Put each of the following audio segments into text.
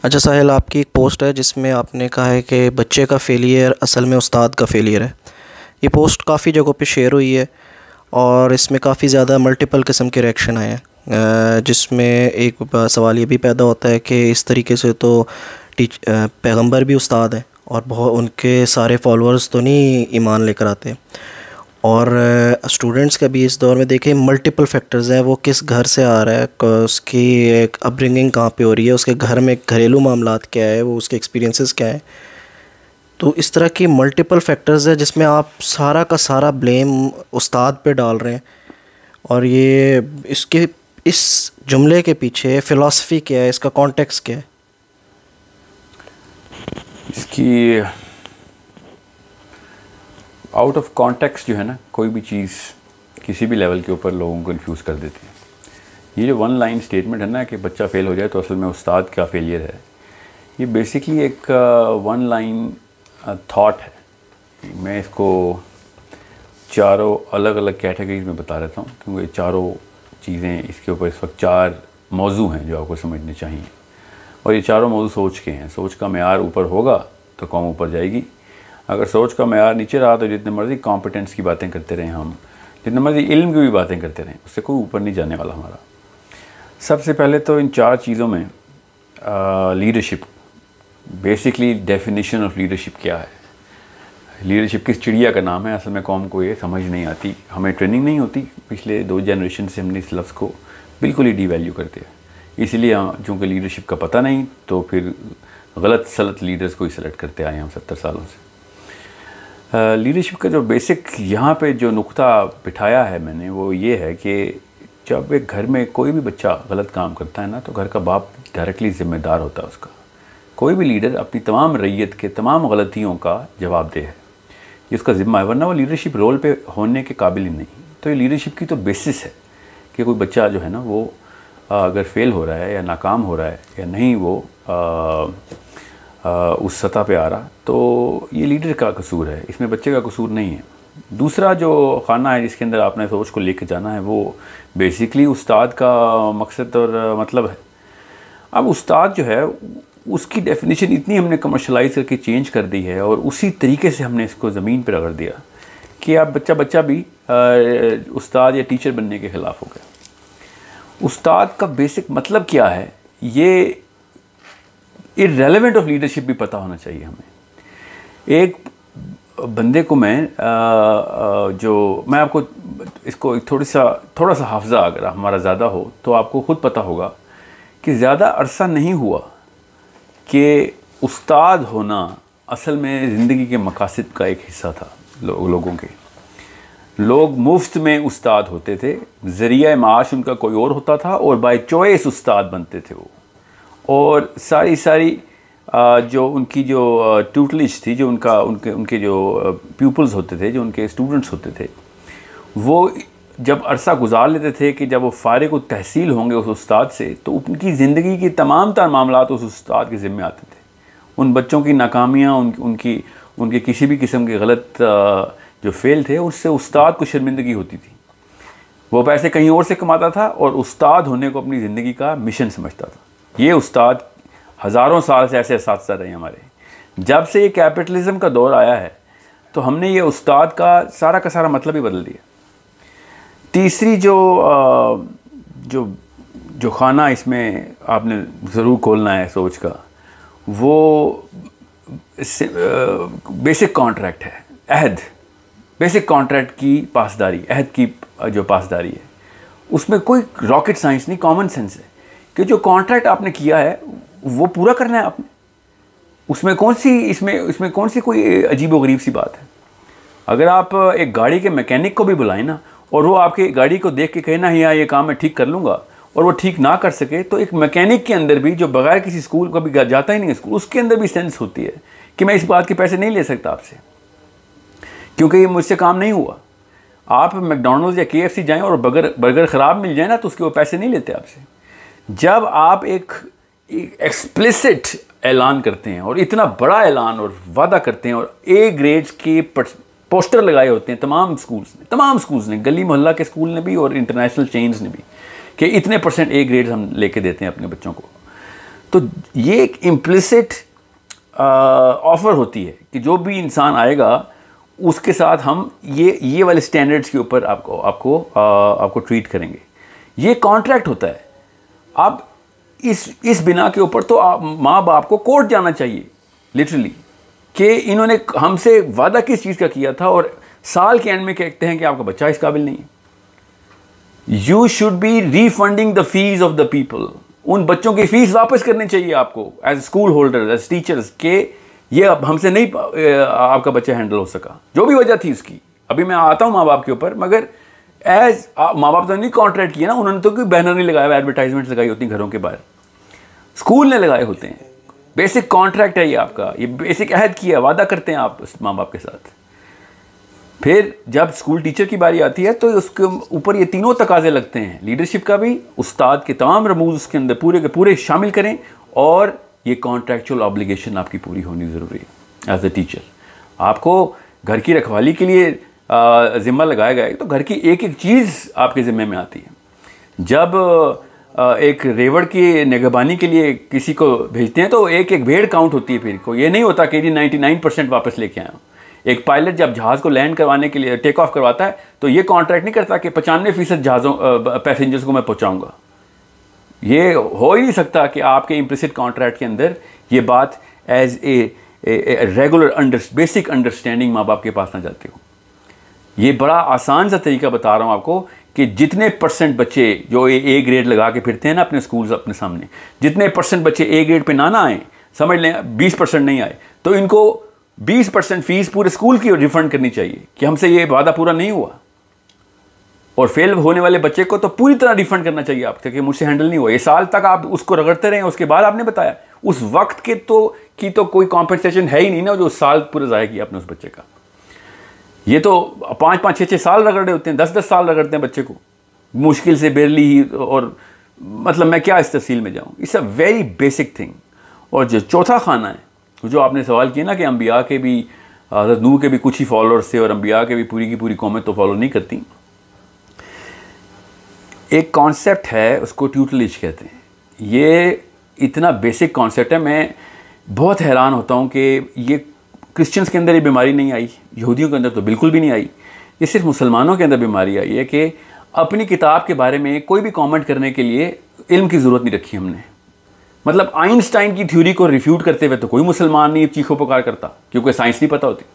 अच्छा साहिल, आपकी एक पोस्ट है जिसमें आपने कहा है कि बच्चे का फेलियर असल में उस्ताद का फेलियर है। ये पोस्ट काफ़ी जगहों पे शेयर हुई है और इसमें काफ़ी ज़्यादा मल्टीपल किस्म के रिएक्शन आए हैं। जिसमें एक सवाल ये भी पैदा होता है कि इस तरीके से तो पैगंबर भी उस्ताद हैं और बहुत उनके सारे फॉलोअर्स तो नहीं ईमान लेकर आते। और स्टूडेंट्स का भी इस दौर में देखें मल्टीपल फैक्टर्स हैं, वो किस घर से आ रहा है, उसकी एक अपब्रिंगिंग कहाँ पे हो रही है, उसके घर में घरेलू मामलात क्या है, वो उसके एक्सपीरियंसेस क्या है। तो इस तरह की मल्टीपल फैक्टर्स है जिसमें आप सारा का सारा ब्लेम उस्ताद पे डाल रहे हैं। और ये इसके इस जुमले के पीछे फ़िलासफ़ी क्या है, इसका कॉन्टेक्स्ट क्या है? इसकी आउट ऑफ कॉन्टेक्स्ट जो है ना, कोई भी चीज़ किसी भी लेवल के ऊपर लोगों को कन्फ्यूज़ कर देती है। ये जो वन लाइन स्टेटमेंट है ना कि बच्चा फेल हो जाए तो असल में उस्ताद का फेलियर है, ये बेसिकली एक वन लाइन थॉट है। मैं इसको चारों अलग अलग कैटेगरीज में बता देता हूँ, क्योंकि चारों चीज़ें इसके ऊपर इस वक्त चार मौजू हैं जो आपको समझने चाहिए। और ये चारों मौजू सोच के हैं। सोच का मेयार ऊपर होगा तो कौम ऊपर जाएगी। अगर सोच का मेयार नीचे रहा तो जितने मर्ज़ी कॉम्पिटेंस की बातें करते रहें, हम जितने मर्ज़ी इल्म की भी बातें करते रहें, उससे कोई ऊपर नहीं जाने वाला हमारा। सबसे पहले तो इन चार चीज़ों में leadership, basically definition of leadership क्या है। लीडरशिप किस चिड़िया का नाम है, असल में कौम को ये समझ नहीं आती। हमें ट्रेनिंग नहीं होती। पिछले 2 जनरेशन से हमने इस लफ्ज़ को बिल्कुल ही डीवैल्यू कर दिया। इसलिए चूँकि लीडरशिप का पता नहीं तो फिर गलत सलत लीडर्स को ही सेलेक्ट करते आए हम 70 सालों से। लीडरशिप का जो बेसिक यहाँ पे जो नुक्ता बिठाया है मैंने, वो ये है कि जब एक घर में कोई भी बच्चा गलत काम करता है ना, तो घर का बाप डायरेक्टली ज़िम्मेदार होता है उसका। कोई भी लीडर अपनी तमाम रैयत के तमाम गलतियों का जवाबदेह है, ये उसका ज़िम्मा है, वरना वो लीडरशिप रोल पे होने के काबिल ही नहीं। तो ये लीडरशिप की तो बेसिस है कि कोई बच्चा जो है ना वो अगर फेल हो रहा है या नाकाम हो रहा है या नहीं वो उस सतह पे आ रहा, तो ये लीडर का कसूर है, इसमें बच्चे का कसूर नहीं है। दूसरा जो खाना है जिसके अंदर आपने सोच को लेके जाना है, वो बेसिकली उस्ताद का मकसद और मतलब है। अब उस्ताद जो है उसकी डेफिनेशन इतनी हमने कमर्शलाइज करके चेंज कर दी है और उसी तरीके से हमने इसको ज़मीन पर रगड़ दिया कि अब बच्चा भी उस्ताद या टीचर बनने के ख़िलाफ़ हो गया। उस्ताद का बेसिक मतलब क्या है, ये इररेलेवेंट ऑफ लीडरशिप भी पता होना चाहिए हमें। एक बंदे को मैं आपको इसको थोड़ा सा हाफ़ज़ा अगर हमारा ज़्यादा हो तो आपको ख़ुद पता होगा कि ज़्यादा अरसा नहीं हुआ कि उस्ताद होना असल में ज़िंदगी के मकासद का एक हिस्सा था। लोगों के लोग मुफ्त में उस्ताद होते थे, ज़रिया माश उनका कोई और होता था और बाय चॉइस उस्ताद बनते थे वो। और सारी जो उनकी जो ट्यूटलिश थी, जो उनके जो प्यूपल्स होते थे, जो उनके स्टूडेंट्स होते थे, वो जब अरसा गुजार लेते थे कि जब वो फ़ारिग तहसील होंगे उस उस्ताद से, तो उनकी ज़िंदगी के तमाम तर मामलात उस उस्ताद के ज़िम्मे आते थे। उन बच्चों की नाकामियाँ, उनके किसी भी किस्म के गलत जो फेल थे, उससे उस्ताद को शर्मिंदगी होती थी। वो पैसे कहीं और से कमाता था और उस्ताद होने को अपनी ज़िंदगी का मिशन समझता था। ये उस्ताद हज़ारों साल से ऐसे असातिज़ा रहे हमारे। जब से ये कैपिटलिज़म का दौर आया है तो हमने ये उस्ताद का सारा मतलब ही बदल दिया। तीसरी जो खाना इसमें आपने ज़रूर खोलना है सोच का, वो बेसिक कॉन्ट्रैक्ट है, अहद। बेसिक कॉन्ट्रैक्ट की पासदारी, अहद की जो पासदारी है, उसमें कोई रॉकेट साइंस नहीं, कॉमन सेंस है कि जो कॉन्ट्रैक्ट आपने किया है वो पूरा करना है आपने। उसमें कौन सी कोई अजीबोगरीब सी बात है। अगर आप एक गाड़ी के मैकेनिक को भी बुलाएं ना और वो आपकी गाड़ी को देख के कहे ना यहाँ ये काम मैं ठीक कर लूँगा, और वो ठीक ना कर सके, तो एक मैकेनिक के अंदर भी, जो बगैर किसी स्कूल का भी जाता ही नहीं है स्कूल, उसके अंदर भी सेंस होती है कि मैं इस बात के पैसे नहीं ले सकता आपसे, क्योंकि ये मुझसे काम नहीं हुआ। आप मैकडॉनल्ड्स या KFC जाएं और बर्गर ख़राब मिल जाए ना, तो उसके वो पैसे नहीं लेते आपसे। जब आप एक एक्सप्लिसिट ऐलान करते हैं और इतना बड़ा ऐलान और वादा करते हैं और A ग्रेड्स के पोस्टर लगाए होते हैं तमाम स्कूल्स ने, गली मोहल्ला के स्कूल ने भी और इंटरनेशनल चेन्स ने भी, कि इतने % A ग्रेड्स हम लेके देते हैं अपने बच्चों को, तो ये एक इम्प्लिसिट ऑफ़र होती है कि जो भी इंसान आएगा उसके साथ हम ये वाले स्टैंडर्ड्स के ऊपर आपको ट्रीट करेंगे। ये कॉन्ट्रैक्ट होता है। अब इस बिना के ऊपर तो माँ बाप को कोर्ट जाना चाहिए लिटरली, कि इन्होंने हमसे वादा किस चीज़ का किया था और साल के एंड में कहते हैं कि आपका बच्चा इस काबिल नहीं है। You should be refunding the fees of the people. उन बच्चों की फीस वापस करनी चाहिए आपको as school holder, as teachers, के ये अब हमसे नहीं आपका बच्चा हैंडल हो सका, जो भी वजह थी उसकी। अभी मैं आता हूँ माँ बाप के ऊपर, मगर एज माँ बाप तो नहीं कॉन्ट्रैक्ट किया ना, उन्होंने तो कोई बैनर नहीं लगाया, एडवर्टाइजमेंट लगाई होती घरों के बाहर, स्कूल ने लगाए होते हैं। बेसिक कॉन्ट्रैक्ट है ये आपका, ये बेसिक अहद किया, वादा करते हैं आप माँ बाप के साथ। फिर जब स्कूल टीचर की बारी आती है तो उसके ऊपर ये तीनों तकाजे लगते हैं, लीडरशिप का भी, उस्ताद के तमाम रमूज उसके अंदर पूरे के पूरे शामिल करें, और ये कॉन्ट्रैक्चुअल ऑब्लिगेशन आपकी पूरी होनी ज़रूरी है एज ए टीचर। आपको घर की रखवाली के लिए ज़िम्मा लगाया गया है तो घर की एक एक चीज़ आपके ज़िम्मे में आती है। जब एक रेवड़ की निगहबानी के लिए किसी को भेजते हैं तो एक एक भेड़ काउंट होती है, फिर को ये नहीं होता कि जी 99% वापस लेके आया हूँ। एक पायलट जब जहाज़ को लैंड करवाने के लिए टेक ऑफ करवाता है तो ये कॉन्ट्रैक्ट नहीं करता कि 95% जहाज़ों पैसेंजर्स को मैं पहुँचाऊँगा। ये हो ही नहीं सकता कि आपके इम्प्लिसिट कॉन्ट्रैक्ट के अंदर ये बात as a regular basic understanding माँ बाप के पास ना जाती हो। ये बड़ा आसान सा तरीका बता रहा हूँ आपको कि जितने % बच्चे जो ए ग्रेड लगा के फिरते हैं ना अपने स्कूल्स अपने सामने, जितने % बच्चे ए ग्रेड पे ना आए, समझ लें 20% नहीं आए, तो इनको 20% फीस पूरे स्कूल की रिफंड करनी चाहिए कि हमसे ये वादा पूरा नहीं हुआ। और फेल होने वाले बच्चे को तो पूरी तरह रिफंड करना चाहिए आपसे कि मुझसे हैंडल नहीं हुआ। ये साल तक आप उसको रगड़ते रहे, उसके बाद आपने बताया, उस वक्त के तो कोई कॉम्पनसेशन है ही नहीं ना, जो साल पूरा ज़ाया किया आपने उस बच्चे का। ये तो 5-5, 6-6 साल रगड़े होते हैं, 10-10 साल रगड़ते हैं बच्चे को मुश्किल से, बेरली ही, और मतलब मैं क्या इस तफसील में जाऊँ। It's a very basic thing. और जो चौथा खाना है जो आपने सवाल किया ना कि अंबिया के भी, हज़रत नूह के भी कुछ ही फॉलोअर्स थे और अंबिया के भी पूरी की पूरी कौमें तो फॉलो नहीं करती। एक कॉन्सेप्ट है उसको ट्यूटलेज कहते हैं। ये इतना बेसिक कॉन्सेप्ट है, मैं बहुत हैरान होता हूँ कि ये क्रिश्चियंस के अंदर ये बीमारी नहीं आई, यहूदियों के अंदर तो बिल्कुल भी नहीं आई। ये सिर्फ मुसलमानों के अंदर बीमारी आई है कि अपनी किताब के बारे में कोई भी कमेंट करने के लिए इल्म की ज़रूरत नहीं रखी हमने। मतलब आइंस्टाइन की थ्योरी को रिफ्यूट करते हुए तो कोई मुसलमान नहीं चीखो पुकार करता, क्योंकि साइंस नहीं पता होती।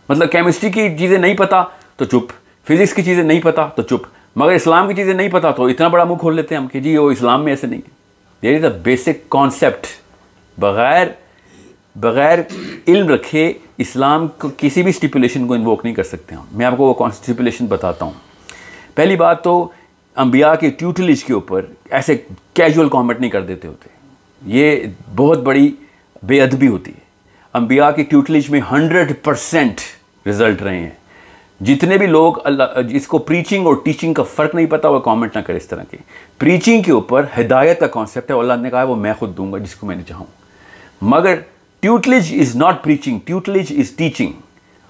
मतलब केमिस्ट्री की चीज़ें नहीं पता तो चुप, फिज़िक्स की चीज़ें नहीं पता तो चुप, मगर इस्लाम की चीज़ें नहीं पता तो इतना बड़ा मुंह खोल लेते हैं हम कि जी वो इस्लाम में ऐसे नहीं है। There is a basic concept. बग़ैर इल्म रखे इस्लाम को किसी भी स्टिपुलेशन को इन्वोक नहीं कर सकते हम। मैं आपको वो स्टिपुलेशन बताता हूँ। पहली बात तो अंबिया के ट्यूटलेज के ऊपर ऐसे कैजुअल कमेंट नहीं कर देते होते, ये बहुत बड़ी बेअदबी होती है। अंबिया के ट्यूटलेज में 100% रिज़ल्ट रहे हैं। जितने भी लोग अल्लाह जिसको प्रीचिंग और टीचिंग का फ़र्क नहीं पता, वो कमेंट ना करे इस तरह के। प्रीचिंग के ऊपर हिदायत का कॉन्सेप्ट है, अल्लाह ने कहा है वो मैं खुद दूंगा जिसको मैंने चाहूँ। मगर tutelage is not preaching, tutelage is teaching.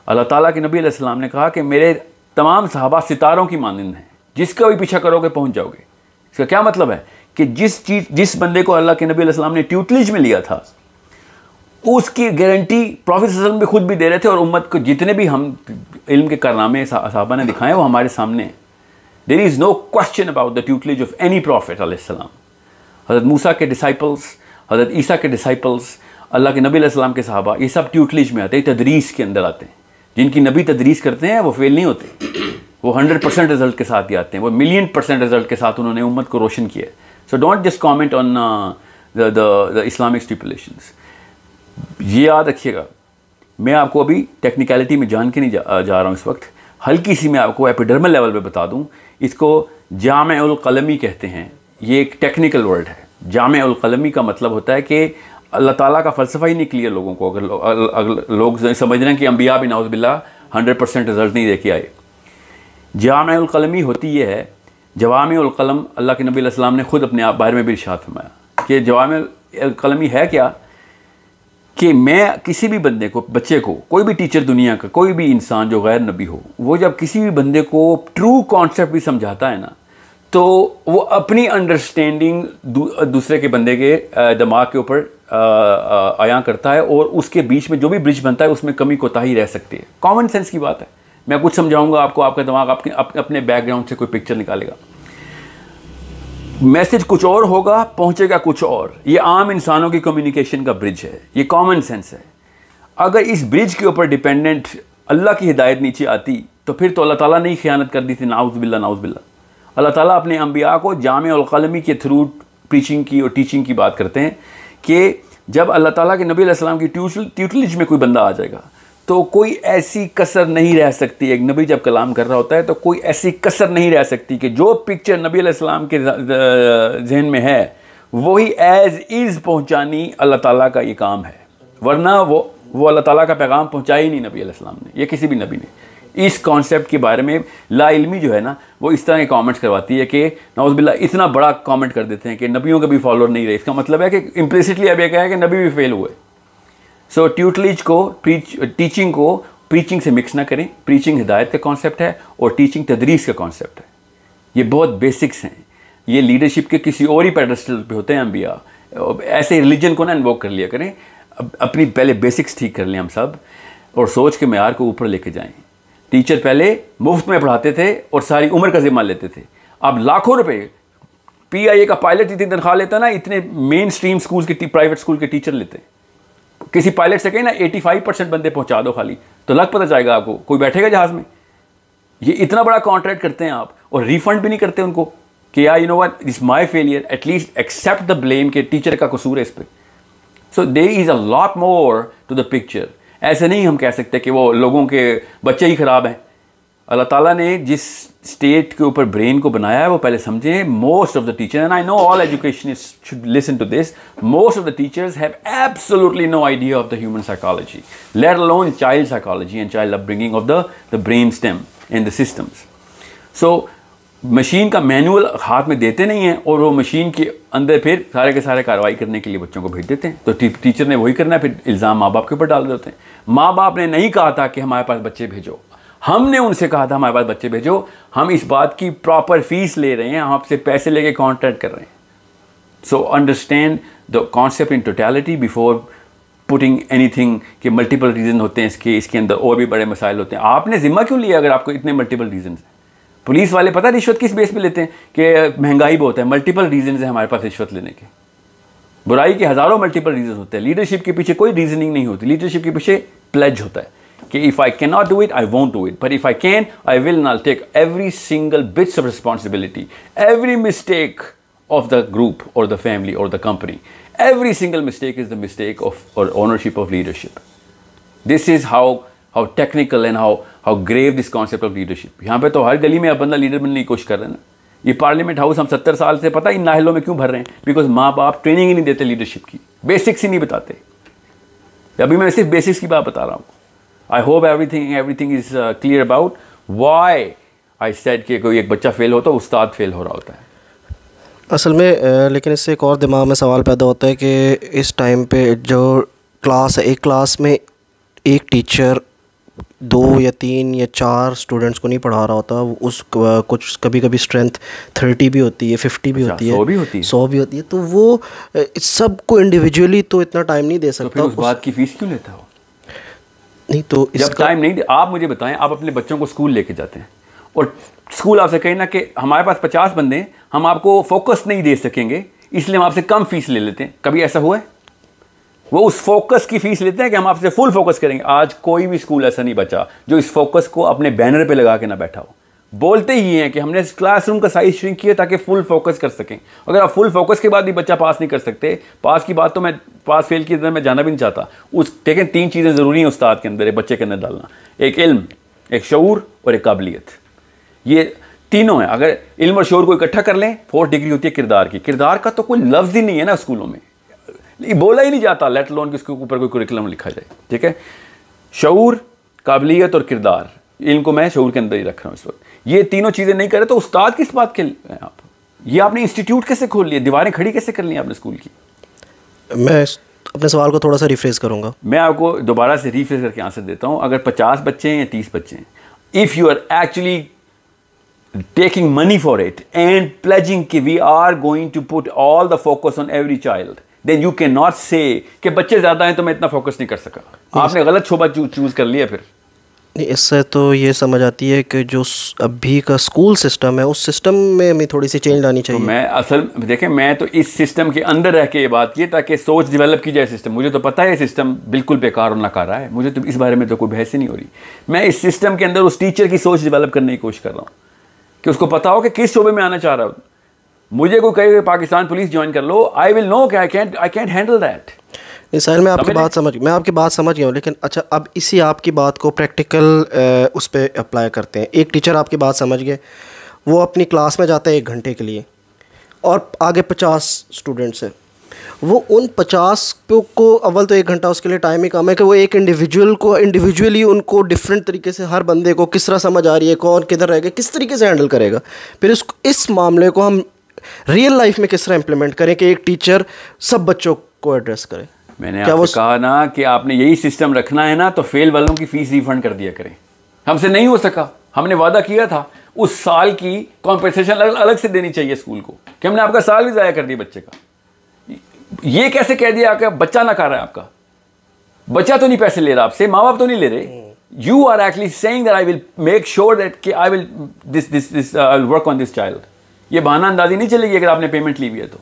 Allah ताला के नबी अलैहि सलाम ने कहा कि मेरे तमाम सहाबा सितारों की मानंद हैं, जिसका भी पीछा करोगे पहुँच जाओगे। इसका क्या मतलब है कि जिस बंदे को अल्लाह के नबी अलैहि सलाम ने ट्यूटलेज में लिया था, उसकी गारंटी प्रॉफेट सल्लल्लाहु अलैहि वसल्लम भी खुद भी दे रहे थे, और उम्मत को जितने भी हम इल्म के कारनामे सहाबा ने दिखाए वो हमारे सामने हैं। There is no question about the tutelage of any prophet अलैहि सलाम। हज़रत मूसा के डिसाइपल्स, हज़रत ईसा के डिसाइपल्स, अल्लाह के नबी अलैहि सलाम के सहाबा, ये सब ट्यूटलेज में आते हैं, तदरीस के अंदर आते हैं। जिनकी नबी तदरीस करते हैं वो फेल नहीं होते, वो 100% रिजल्ट के साथ ही आते हैं, वो 1,000,000% रिजल्ट के साथ उन्होंने उम्मत को रोशन किया है। So don't just comment on the Islamic stipulations. ये याद रखिएगा। मैं आपको अभी टेक्निकलिटी में जान के नहीं जा रहा हूँ इस वक्त, हल्की सी मैं आपको एपिडर्मल लेवल पे बता दूँ। इसको जामे कलमी कहते हैं। ये एक टेक्निकल वर्ड है। जामे कलमी का मतलब होता है कि अल्लाह ताला का फ़लसफ़ा ही नहीं क्लियर लोगों को। अगर लोग समझ रहे हैं कि अंबिया भी नाउज़ुबिल्लाह 100% रिजल्ट नहीं देके आए। जामे कलमी होती ये है, जवामे कलम, अल्लाह के नबी अलैहि सलाम ने खुद अपने बारे में भी इरशाद फरमाया कि जवामे कलमी है क्या, कि मैं किसी भी बंदे को, बच्चे को, कोई भी टीचर दुनिया का, कोई भी इंसान जो गैर नबी हो, वो जब किसी भी बंदे को ट्रू कॉन्सेप्ट भी समझाता है ना, तो वो अपनी अंडरस्टैंडिंग दूसरे के बंदे के दिमाग के ऊपर आया करता है, और उसके बीच में जो भी ब्रिज बनता है उसमें कमी कोताही रह सकती है। कॉमन सेंस की बात है। मैं कुछ समझाऊंगा आपको, आपका दिमाग अपने बैकग्राउंड से कोई पिक्चर निकालेगा, मैसेज कुछ और होगा, पहुंचेगा कुछ और। ये आम इंसानों की कम्युनिकेशन का ब्रिज है, ये कॉमन सेंस है। अगर इस ब्रिज के ऊपर डिपेंडेंट अल्लाह की हिदायत नीचे आती तो फिर तो अल्लाह ताला ने ही खयानत कर दी थी। नाउज़ बिल्ला, नाउज़ बिल्ला। अल्लाह ताला अपने अंबिया को जामे और क़लमी के थ्रू प्रीचिंग की और टीचिंग की बात करते हैं कि जब अल्लाह ताला के नबी अलैहिस्सलाम की ट्यूटलेज में कोई बंदा आ जाएगा तो कोई ऐसी कसर नहीं रह सकती। एक नबी जब कलाम कर रहा होता है तो कोई ऐसी कसर नहीं रह सकती कि जो पिक्चर नबी अलैहिस्सलाम के जहन में है वही एज इज़ पहुंचानी अल्लाह ताला का ये काम है। वरना वो अल्लाह ताला का पैगाम पहुंचाया ही नहीं नबी अलैहिस्सलाम ने, या किसी भी नबी ने। इस कॉन्सेप्ट के बारे में लाइल्मी जो है ना, वो इस तरह के कमेंट्स करवाती है कि नाउज़ बिल्ला इतना बड़ा कमेंट कर देते हैं कि नबियों के भी फॉलोअर नहीं रहे। इसका मतलब है कि इम्प्लिसिटली अब यह कहा है कि नबी भी फेल हुए। सो ट्यूटलेज को, टीचिंग को प्रीचिंग से मिक्स ना करें। प्रीचिंग हिदायत का कॉन्सेप्ट है और टीचिंग तदरीस का कॉन्सेप्ट है। ये बहुत बेसिक्स हैं। ये लीडरशिप के किसी और ही पेडेस्टल पे होते हैं अंबिया। ऐसे रिलीजन को ना इन्वोक कर लिया करें। अपनी पहले बेसिक्स ठीक कर लें हम सब, और सोच के मेयार को ऊपर लेके जाएं। टीचर पहले मुफ्त में पढ़ाते थे और सारी उम्र का जिम्मा लेते थे। अब लाखों रुपए PIA का पायलट जितनी तनख्वाह लेता ना, इतने मेन स्ट्रीम स्कूल के प्राइवेट स्कूल के टीचर लेते हैं। किसी पायलट से कहें ना 85% बंदे पहुंचा दो खाली, तो लग पता जाएगा आपको, कोई बैठेगा जहाज़ में। ये इतना बड़ा कॉन्ट्रैक्ट करते हैं आप, और रिफंड भी नहीं करते उनको कि यार you know what, it's my failure, at least accept the blame कि टीचर का कसूर है इस पर। So there is a lot more to the picture. ऐसे नहीं हम कह सकते कि वो लोगों के बच्चे ही ख़राब हैं। अल्लाह ताला ने जिस स्टेट के ऊपर ब्रेन को बनाया है वो पहले समझें। Most of the teacher, and I know all educationist should listen to this, most of the teachers have absolutely no idea of the human psychology, let alone child psychology and child upbringing of the brain stem in the systems. So machine का manual हाथ में देते नहीं हैं, और वो machine के अंदर फिर सारे के सारे कार्रवाई करने के लिए बच्चों को भेज देते हैं। तो टीचर ने वही करना है, फिर इल्ज़ाम माँ बाप के ऊपर डाल देते हैं। माँ बाप ने नहीं कहा था कि हमारे पास बच्चे भेजो, हमने उनसे कहा था हमारे पास बच्चे भेजो। हम इस बात की प्रॉपर फीस ले रहे हैं, हम आपसे पैसे लेके कॉन्ट्रैक्ट कर रहे हैं। So understand the concept in totality before putting anything के मल्टीपल रीज़न होते हैं इसके अंदर और भी बड़े मसाइल होते हैं। आपने जिम्मा क्यों लिया अगर आपको इतने मल्टीपल रीज़न हैं? पुलिस वाले पता है रिश्वत किस बेस पे लेते हैं कि महंगाई बहुत है। मल्टीपल रीजन है हमारे पास रिश्वत लेने के। बुराई के हज़ारों मल्टीपल रीजन होते हैं। लीडरशिप के पीछे कोई रीजनिंग नहीं होती। लीडरशिप के पीछे प्लेज होता है कि if I can not do it I won't do it, but if I can I will not take every single bits of responsibility, every mistake of the group or the family or the company. Every single mistake is the mistake of or ownership of leadership. This is how technical and how grave this concept of leadership. यहाँ पे तो हर गली में अब बंदा leader बनने की कोशिश कर रहे हैं ना। ये पार्लियामेंट हाउस हम 70 साल से पता इन नाहलों में क्यों भर रहे हैं? बिकॉज माँ बाप ट्रेनिंग ही नहीं देते लीडरशिप की, बेसिक्स ही नहीं बताते। अभी मैं सिर्फ बेसिक्स की बात बता रहा हूँ। I hope everything is clear about why I said कि कोई एक बच्चा फेल होता है, उस्ताद फेल हो रहा होता है असल में। लेकिन इससे एक और दिमाग में सवाल पैदा होता है कि इस टाइम पे जो क्लास है, एक क्लास में एक टीचर 2 या 3 या 4 स्टूडेंट्स को नहीं पढ़ा रहा होता। उस कुछ कभी कभी स्ट्रेंथ 30 भी होती है, 50 भी होती है, 100 भी होती है। तो वो सबको इंडिविजुअली तो इतना टाइम नहीं दे सकता। तो फिर उस बात की फीस क्यों लेता हो? नहीं तो जब टाइम नहीं दे, आप मुझे बताएं, आप अपने बच्चों को स्कूल लेके जाते हैं और स्कूल आपसे कहे ना कि हमारे पास 50 बंदे हैं, हम आपको फोकस नहीं दे सकेंगे इसलिए हम आपसे कम फीस ले लेते हैं। कभी ऐसा हुआ है? वो उस फोकस की फीस लेते हैं कि हम आपसे फुल फोकस करेंगे। आज कोई भी स्कूल ऐसा नहीं बचा जो इस फोकस को अपने बैनर पे लगा के ना बैठा हो। बोलते ही हैं कि हमने क्लासरूम का साइज श्रिंक किया ताकि फुल फोकस कर सकें। अगर आप फुल फोकस के बाद भी बच्चा पास नहीं कर सकते, पास की बात तो मैं पास फेल की तरह मैं जाना भी नहीं चाहता। उस देखें 3 चीज़ें ज़रूरी हैं उस्ताद के अंदर, एक बच्चे के अंदर डालना, एक इल्म, एक शऊर और एक काबिलियत। ये तीनों हैं। अगर इल्म और शऊर को इकट्ठा कर लें, 4th डिग्री होती है किरदार की। किरदार का तो कोई लफ्ज़ ही नहीं है ना स्कूलों में, बोला ही नहीं जाता, लेट अलोन कि उसके ऊपर कोई कुरिकुलम लिखा जाए। ठीक है, शऊर, काबिलियत और किरदार, इनको मैं शऊर के अंदर ही रख रहा हूँ इस वक्त। ये तीनों चीज़ें नहीं करे तो उस्ताद किस बात के हैं आप? ये आपने इंस्टीट्यूट कैसे खोल लिए, दीवारें खड़ी कैसे कर ली आपने स्कूल की? मैं अपने सवाल को थोड़ा सा रिफ्रेश करूँगा। मैं आपको दोबारा से रिफ्रेश करके आंसर देता हूँ। अगर 50 बच्चे हैं या 30 बच्चे हैं, if you are actually taking money for it and pledging कि we are going to put all the focus on every child, then you cannot say कि बच्चे ज़्यादा हैं तो मैं इतना फोकस नहीं कर सका। आपने गलत शोबा चूज़ कर लिया। फिर नहीं, इससे तो ये समझ आती है कि जो अभी का स्कूल सिस्टम है उस सिस्टम में हमें थोड़ी सी चेंज लानी चाहिए। तो मैं असल देखें, मैं तो इस सिस्टम के अंदर रह के ये बात की ताकि सोच डेवलप की जाए सिस्टम। मुझे तो पता है सिस्टम बिल्कुल बेकार और नकारा है, मुझे तो इस बारे में तो कोई बहस ही नहीं हो रही। मैं इस सिस्टम के अंदर उस टीचर की सोच डेवलप करने की कोशिश कर रहा हूँ कि उसको पता हो कि किस शोबे में आना चाह रहा हूँ। मुझे कोई कहे पाकिस्तान पुलिस ज्वाइन कर लो, आई विल नो कि आई कैंट हैंडल दैट। साहिल, मैं आपकी बात समझ गया हूँ, लेकिन अच्छा अब इसी आपकी बात को प्रैक्टिकल उस पर अप्लाई करते हैं। एक टीचर आपकी बात समझ गए, वो अपनी क्लास में जाता है 1 घंटे के लिए और आगे 50 स्टूडेंट्स हैं। वो उन 50 को अव्वल तो 1 घंटा उसके लिए टाइम ही कम है कि वो एक इंडिविजुअल को इंडिविजुअली उनको डिफरेंट तरीके से हर बंदे को किस तरह समझ आ रही है, कौन किधर रहेगा, किस तरीके से हैंडल करेगा। फिर इस मामले को हम रियल लाइफ में किस तरह इम्प्लीमेंट करें कि एक टीचर सब बच्चों को एड्रेस करे। मैंने आपसे कहा ना कि आपने यही सिस्टम रखना है ना तो फेल वालों की फीस रिफंड कर दिया करें। हमसे नहीं हो सका, हमने वादा किया था उस साल की कॉम्पेंसेशन अलग से देनी चाहिए स्कूल को कि हमने आपका साल भी ज़ाया कर दिया बच्चे का। ये कैसे कह दिया कि बच्चा ना कर रहा है आपका? बच्चा तो नहीं पैसे ले रहा आपसे, माँ बाप तो नहीं ले रहे। You are actually saying that I will make sure that कि I will this I will work on this child. ये बहाना अंदाजी नहीं चलेगी अगर आपने पेमेंट ली हुई है तो।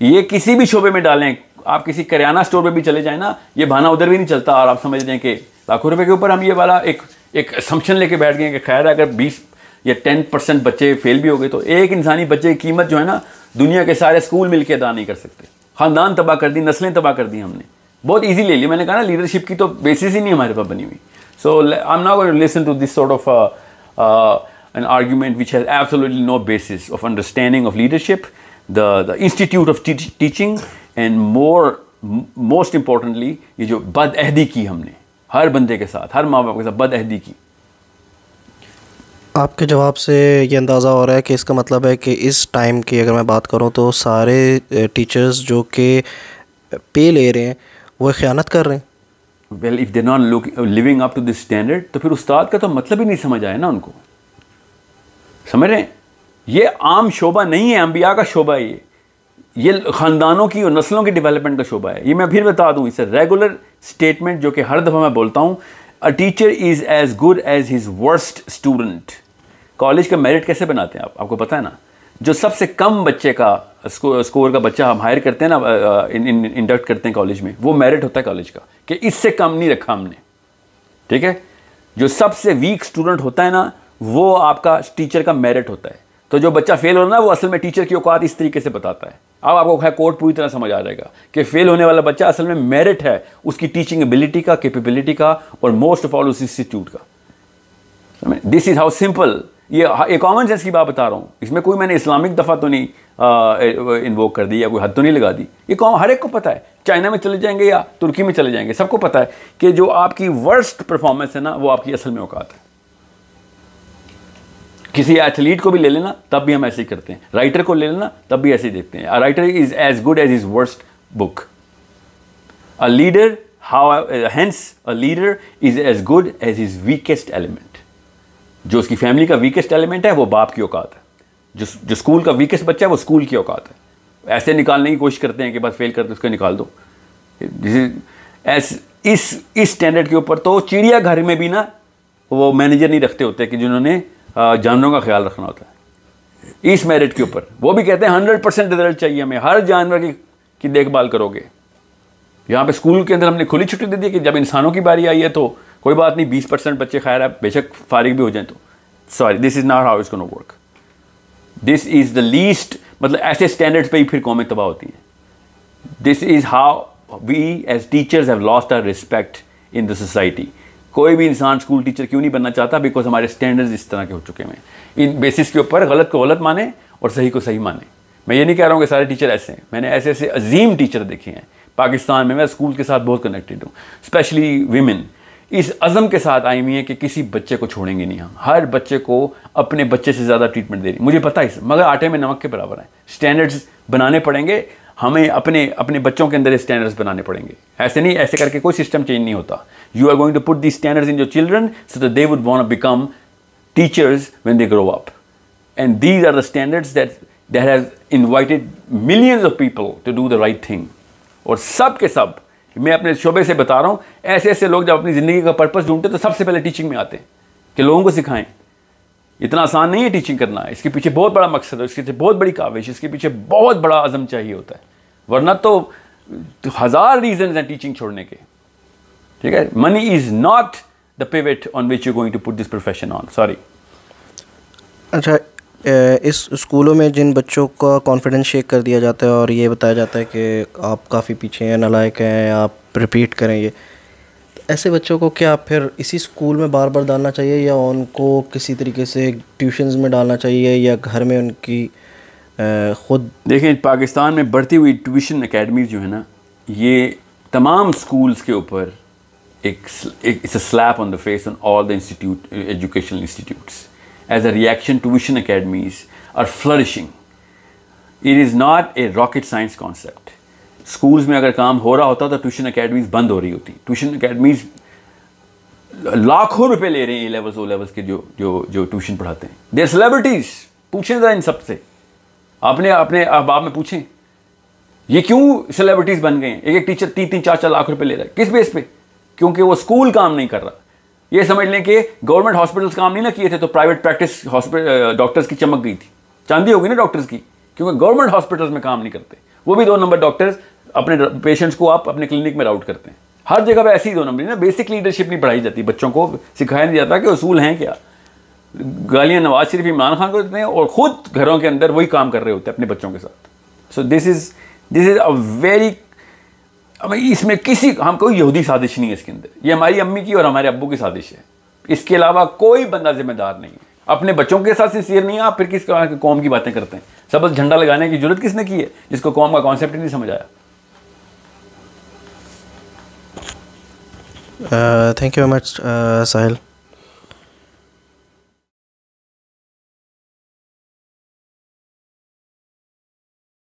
ये किसी भी शोबे में डालें, आप किसी करियाना स्टोर पे भी चले जाएं ना, ये बहाना उधर भी नहीं चलता। और आप समझ लें कि लाखों रुपए के ऊपर हम ये वाला एक असम्पशन लेके बैठ गए कि खैर अगर 20 या 10% बच्चे फेल भी हो गए तो एक इंसानी बच्चे की कीमत जो है ना दुनिया के सारे स्कूल मिलकर अदा नहीं कर सकते। ख़ानदान तबाह कर दी, नस्लें तबाह कर दी हमने। बहुत ईजी ले ली। मैंने कहा ना लीडरशिप की तो बेसिस ही नहीं हमारे पास बनी हुई। So I am not going to listen to this sort of an argument which has absolutely no basis of understanding of leadership, the institute of teaching, and most importantly ये जो बदअहदी की हमने हर बंदे के साथ, हर माँ बाप के साथ बदअहदी की। आपके जवाब से ये अंदाज़ा हो रहा है कि इसका मतलब है कि इस टाइम की अगर मैं बात करूँ तो सारे टीचर्स जो कि पे ले रहे हैं वो ख़यानत कर रहे हैं। Well if they not living up to this standard तो फिर उस्ताद का तो मतलब ही नहीं समझ आया ना उनको। समझ रहे हैं? ये आम शोबा नहीं है, अंबिया का शोबा है ये ख़ानदानों की और नस्लों की डेवलपमेंट का शोबा है। ये मैं फिर बता दूँ, इसे रेगुलर स्टेटमेंट जो कि हर दफ़ा मैं बोलता हूँ, a teacher is as good as his worst student. College का मेरिट कैसे बनाते हैं आपको पता है ना? जो सबसे कम बच्चे का स्कोर का बच्चा हम हायर करते हैं ना, इंडक्ट करते हैं कॉलेज में, वो मेरिट होता है कॉलेज का कि इससे कम नहीं रखा हमने। ठीक है? जो सबसे वीक स्टूडेंट होता है ना वो आपका टीचर का मेरिट होता है। तो जो बच्चा फेल हो रहा है ना वो असल में टीचर की औकात इस तरीके से बताता है। अब आपको खैर कोड पूरी तरह समझ आ जाएगा कि फेल होने वाला बच्चा असल में मेरिट है उसकी टीचिंग एबिलिटी का, कैपेबिलिटी का और मोस्ट ऑफ ऑल उस इंस्टीट्यूट का। This is how simple. ये कॉमन सेंस की बात बता रहा हूँ, इसमें कोई मैंने इस्लामिक दफ़ा तो नहीं इन्वोक कर दी या कोई हद तो नहीं लगा दी। ये हर एक को पता है। चाइना में चले जाएंगे या तुर्की में चले जाएंगे, सबको पता है कि जो आपकी वर्स्ट परफॉर्मेंस है ना वो आपकी असल में औकात है। किसी एथलीट को भी ले लेना तब भी हम ऐसे ही करते हैं, राइटर को ले लेना तब भी ऐसे ही देखते हैं। A writer is as good as his worst book. A leader hence a leader is as good as his weakest element. जो उसकी फैमिली का वीकेस्ट एलिमेंट है वो बाप की औकात है। जो स्कूल का वीकेस्ट बच्चा है वो स्कूल की औकात है। ऐसे निकालने की कोशिश करते हैं कि बस फेल करते उसको निकाल दो। इस स्टैंडर्ड के ऊपर तो चिड़ियाघर में भी ना वो मैनेजर नहीं रखते होते कि जिन्होंने जानवरों का ख्याल रखना होता है। इस मेरिट के ऊपर वो भी कहते हैं 100% रिजल्ट चाहिए हमें, हर जानवर की देखभाल करोगे। यहाँ पे स्कूल के अंदर हमने खुली छुट्टी दे दी कि जब इंसानों की बारी आई है तो कोई बात नहीं, 20% बच्चे खैर है बेशक फारिग भी हो जाएं तो sorry, this is not how it's gonna work. This is the least, मतलब ऐसे स्टैंडर्ड्स पे ही फिर कौमें तबाह होती हैं। This is how we as teachers have lost our respect in the society. कोई भी इंसान स्कूल टीचर क्यों नहीं बनना चाहता? बिकॉज हमारे स्टैंडर्ड्स इस तरह के हो चुके हैं। इन बेसिस के ऊपर गलत को गलत माने और सही को सही माने। मैं ये नहीं कह रहा हूँ कि सारे टीचर ऐसे हैं, मैंने ऐसे ऐसे अजीम टीचर देखे हैं पाकिस्तान में। मैं स्कूल के साथ बहुत कनेक्टेड हूँ, स्पेशली वीमेन इस अज़म के साथ आई हुई हैं कि किसी बच्चे को छोड़ेंगे नहीं हम, हर बच्चे को अपने बच्चे से ज़्यादा ट्रीटमेंट दे रही। मुझे पता है मगर आटे में नमक के बराबर है। स्टैंडर्ड्स बनाने पड़ेंगे हमें, अपने बच्चों के अंदर स्टैंडर्ड्स बनाने पड़ेंगे। ऐसे नहीं, ऐसे करके कोई सिस्टम चेंज नहीं होता। You are going to put the standards in your children so that they would want to become teachers when they grow up. and these are the standards that has invited millions of people to do the right thing. और सब के सब, मैं अपने शोबे से बता रहा हूँ, ऐसे ऐसे लोग जब अपनी ज़िंदगी का पर्पस ढूंढते तो सबसे पहले टीचिंग में आते हैं कि लोगों को सिखाएं। इतना आसान नहीं है टीचिंग करना, इसके पीछे बहुत बड़ा मकसद है, इसके पीछे बहुत बड़ी काविश, इसके पीछे बहुत बड़ा अज़म चाहिए होता है, वरना तो 1000 रीजन हैं टीचिंग छोड़ने के। ठीक है, money is not the pivot on which you going to put this profession on. Sorry. अच्छा, इस स्कूलों में जिन बच्चों का कॉन्फिडेंस शेक कर दिया जाता है और ये बताया जाता है कि आप काफ़ी पीछे हैं, नालायक हैं, आप रिपीट करें, ये ऐसे बच्चों को क्या फिर इसी स्कूल में बार बार डालना चाहिए या उनको किसी तरीके से ट्यूशन्स में डालना चाहिए या घर में उनकी ख़ुद? देखें, पाकिस्तान में बढ़ती हुई ट्यूशन एकेडमीज़ जो है ना, ये तमाम स्कूल्स के ऊपर एक slap on the face on all the institute, educational institutes. As a reaction, tuition academies are flourishing. It is not a rocket science concept. Schools में अगर काम हो रहा होता तो ट्यूशन अकेडमीज़ बंद हो रही होती। ट्यूशन अकेडमीज़ लाखों रुपए ले रहे हैं ए लेवल्स, ओ लेवल्स के जो ट्यूशन पढ़ाते हैं। देयर सेलिब्रिटीज़, पूछें ज़रा इन सब से, अपने अहबाब में पूछें ये क्यों सेलिब्रिटीज़ बन गए हैं। एक एक टीचर 3-4 लाख रुपए ले रहा है, किस बेस पे? क्योंकि वो स्कूल काम नहीं कर रहा। ये समझ लें कि गवर्नमेंट हॉस्पिटल्स काम नहीं ना किए थे तो प्राइवेट प्रैक्टिस डॉक्टर्स की चमक गई थी, चांदी होगी ना डॉक्टर्स की, क्योंकि गवर्नमेंट हॉस्पिटल्स में काम नहीं करते। वो भी 2 नंबर डॉक्टर्स अपने पेशेंट्स को आप अपने क्लिनिक में राउट करते हैं। हर जगह पे ऐसी ही 2 नंबर ना, बेसिक लीडरशिप नहीं पढ़ाई जाती, बच्चों को सिखाया नहीं जाता कि उसूल हैं क्या। गालियाँ नवाज शरीफ, इमरान खान को देते हैं और ख़ुद घरों के अंदर वही काम कर रहे होते हैं अपने बच्चों के साथ। So this is a very, अब इसमें हम कोई यहूदी साजिश नहीं है इसके अंदर, ये हमारी अम्मी की और हमारे अब्बू की साजिश है। इसके अलावा कोई बंदा जिम्मेदार नहीं है। अपने बच्चों के साथ सिंसियर नहीं है आप, फिर किस कौम की बातें करते हैं। सब बस झंडा लगाने की जरूरत किसने की है, जिसको कौम का कॉन्सेप्ट ही नहीं समझ आया। Thank you very much Sahil.